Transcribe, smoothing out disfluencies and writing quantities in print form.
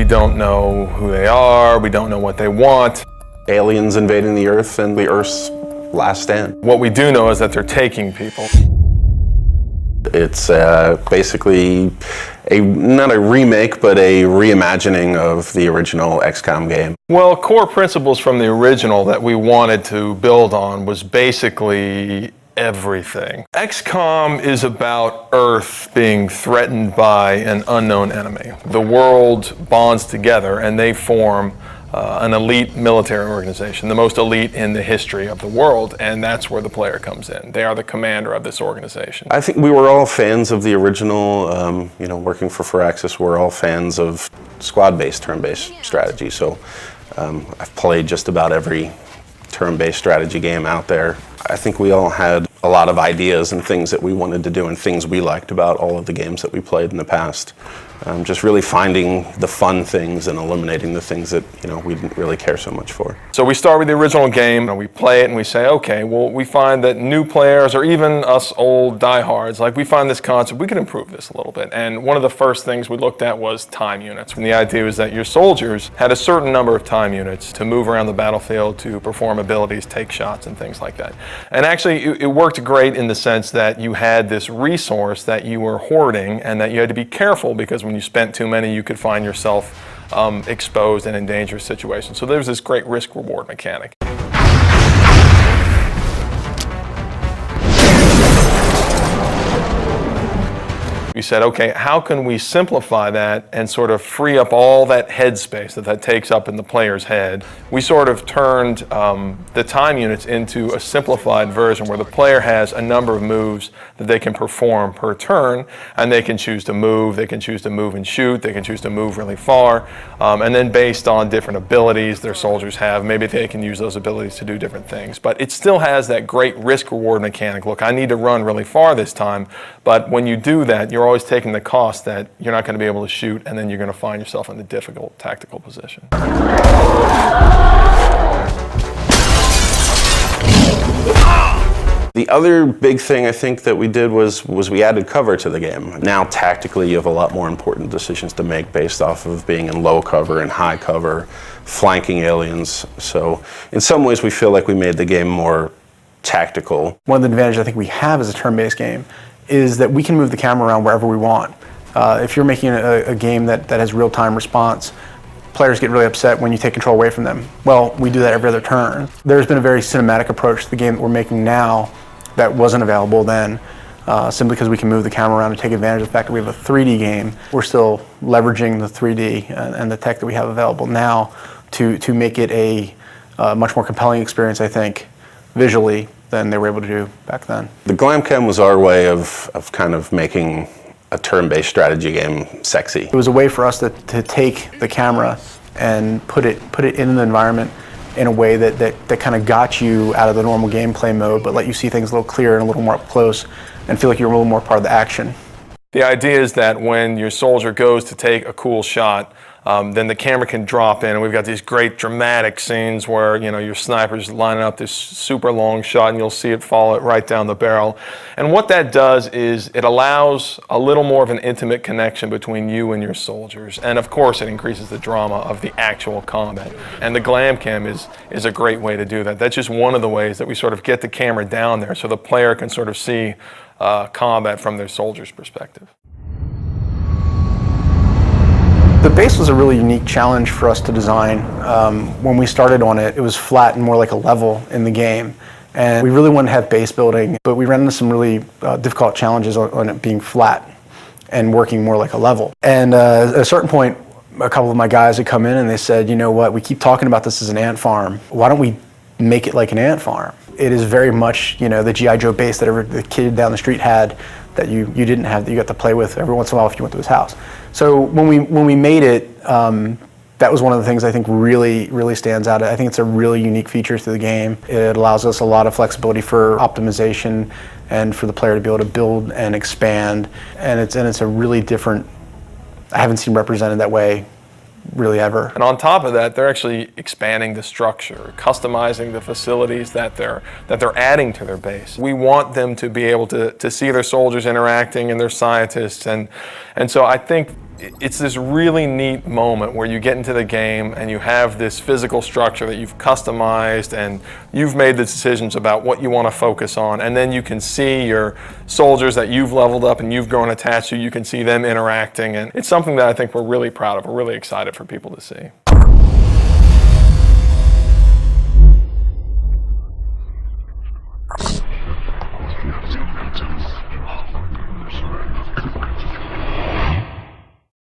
We don't know who they are, we don't know what they want. Aliens invading the Earth and the Earth's last stand. What we do know is that they're taking people. It's basically not a remake, but a reimagining of the original XCOM game. Well, core principles from the original that we wanted to build on was basically everything. XCOM is about Earth being threatened by an unknown enemy. The world bonds together and they form an elite military organization, the most elite in the history of the world, and that's where the player comes in. They are the commander of this organization. I think we were all fans of the original, working for Firaxis, we're all fans of squad-based, turn-based strategy, so I've played just about every turn-based strategy game out there. I think we all had a lot of ideas and things that we wanted to do and things we liked about all of the games that we played in the past. Just really finding the fun things and eliminating the things that we didn't really care so much for. So we start with the original game and we play it and we say, okay, well, we find that new players or even us old diehards, like we find this concept, we can improve this a little bit. And one of the first things we looked at was time units. And the idea was that your soldiers had a certain number of time units to move around the battlefield, to perform abilities, take shots and things like that. And actually it worked great in the sense that you had this resource that you were hoarding and that you had to be careful, because when you spent too many, you could find yourself exposed and in dangerous situations. So there's this great risk-reward mechanic. We said, okay, how can we simplify that and sort of free up all that headspace that takes up in the player's head? We sort of turned the time units into a simplified version where the player has a number of moves that they can perform per turn, and they can choose to move, they can choose to move and shoot, they can choose to move really far, and then based on different abilities their soldiers have, maybe they can use those abilities to do different things. But it still has that great risk-reward mechanic. Look, I need to run really far this time, but when you do that, you're always taking the cost that you're not going to be able to shoot, and then you're going to find yourself in a difficult tactical position. The other big thing I think that we did was we added cover to the game. Now tactically you have a lot more important decisions to make based off of being in low cover and high cover, flanking aliens. So in some ways we feel like we made the game more tactical. One of the advantages I think we have as a turn-based game is that we can move the camera around wherever we want. If you're making a game that has real-time response, players get really upset when you take control away from them. Well, we do that every other turn. There's been a very cinematic approach to the game that we're making now that wasn't available then, simply because we can move the camera around and take advantage of the fact that we have a 3D game. We're still leveraging the 3D and the tech that we have available now to make it a much more compelling experience, I think, visually, than they were able to do back then. The Glamcam was our way of kind of making a turn-based strategy game sexy. It was a way for us to take the camera and put it in the environment in a way that kind of got you out of the normal gameplay mode, but let you see things a little clearer and a little more up close and feel like you're a little more part of the action. The idea is that when your soldier goes to take a cool shot, then the camera can drop in, and we've got these great dramatic scenes where your sniper's lining up this super long shot and you'll see it fall right down the barrel. And what that does is it allows a little more of an intimate connection between you and your soldiers, and of course it increases the drama of the actual combat. And the Glamcam is a great way to do that. That's just one of the ways that we sort of get the camera down there so the player can sort of see combat from their soldier's perspective. The base was a really unique challenge for us to design. When we started on it, it was flat and more like a level in the game. And we really wanted to have base building, but we ran into some really difficult challenges on it being flat and working more like a level. And at a certain point, a couple of my guys had come in and they said, you know what, we keep talking about this as an ant farm. Why don't we make it like an ant farm? It is very much, the G.I. Joe base that the kid down the street had that you didn't have, that you got to play with every once in a while if you went to his house. So when we made it, that was one of the things I think really stands out. I think it's a really unique feature to the game. It allows us a lot of flexibility for optimization and for the player to be able to build and expand. And it's a really different, I haven't seen represented that way really ever. And on top of that, they're actually expanding the structure, customizing the facilities that they're adding to their base. We want them to be able to see their soldiers interacting and their scientists, and so I think it's this really neat moment where you get into the game and you have this physical structure that you've customized and you've made the decisions about what you want to focus on, and then you can see your soldiers that you've leveled up and you've grown attached to, you can see them interacting, and it's something that I think we're really proud of. We're really excited for people to see.